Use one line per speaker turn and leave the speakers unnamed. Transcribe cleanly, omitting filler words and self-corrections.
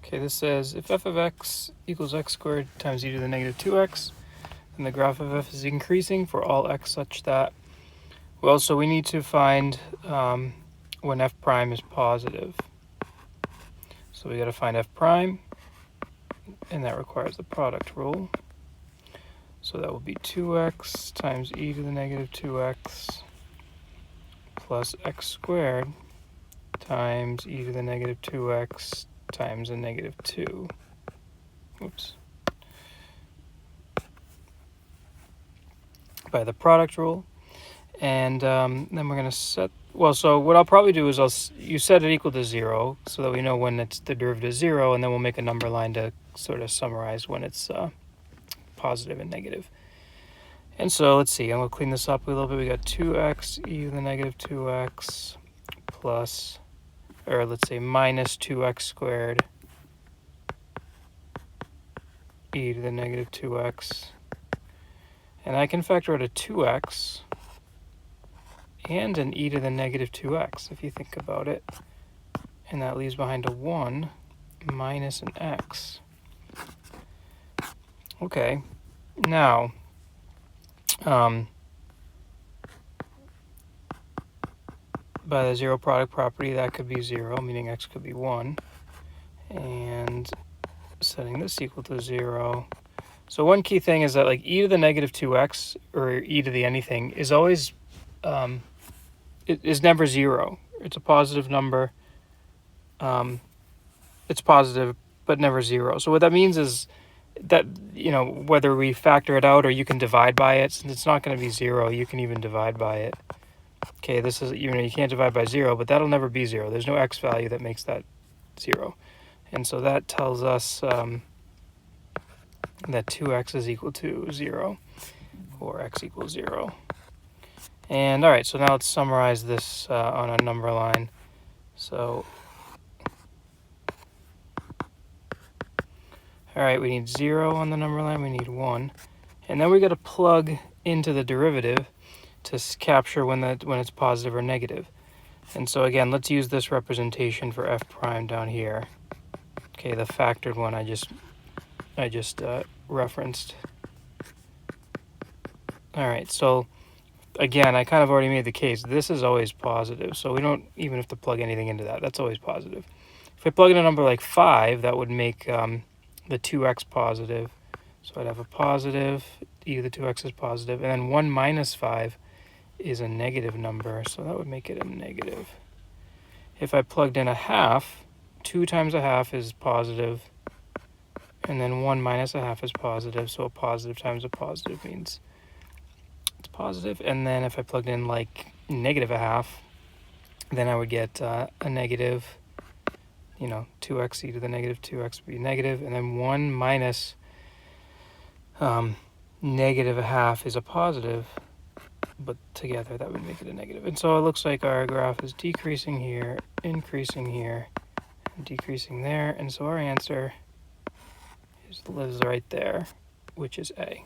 Okay, this says if f of x equals x squared times e to the negative 2x, then the graph of f is increasing for all x such that, well, so we need to find when f prime is positive. So we got to find f prime, and that requires the product rule. So that will be 2x times e to the negative 2x plus x squared times e to the negative 2x times a negative 2. Oops. By the product rule. And then we're going to set, well, so what I'll probably do is you set it equal to 0 so that we know when it's the derivative is 0, and then we'll make a number line to sort of summarize when it's positive and negative. And so let's see, I'm going to clean this up a little bit. We got 2x e to the negative 2x plus, or let's say minus 2x squared e to the negative 2x. And I can factor out a 2x and an e to the negative 2x, if you think about it. And that leaves behind a 1 minus an x. Okay, now, by the zero product property, that could be 0, meaning x could be 1. And setting this equal to 0. So one key thing is that like e to the negative 2x, or e to the anything, is always, it is never 0. It's a positive number. It's positive, but never 0. So what that means is that, you know, whether we factor it out or you can divide by it, since it's not going to be 0, you can even divide by it. Okay, this is, you know, you can't divide by 0, but that'll never be 0. There's no x value that makes that 0. And so that tells us that 2x is equal to 0, or x equals 0. And all right, so now let's summarize this on a number line. So, all right, we need 0 on the number line, we need 1. And then we got to plug into the derivative to capture when it's positive or negative. And so again, let's use this representation for f prime down here. Okay, the factored one I just referenced. All right, so again, I kind of already made the case. This is always positive, so we don't even have to plug anything into that. That's always positive. If I plug in a number like 5, that would make the 2x positive. So I'd have a positive, e to the 2x is positive, and then 1 minus 5 is a negative number, so that would make it a negative. If I plugged in a half, 2 times a half is positive, and then 1 minus a half is positive, so a positive times a positive means it's positive. And then if I plugged in like negative a half, then I would get a negative, you know, 2x e to the negative 2x would be negative, and then 1 minus negative a half is a positive, but together that would make it a negative. And so it looks like our graph is decreasing here, increasing here, and decreasing there, and so our answer is right there, which is A.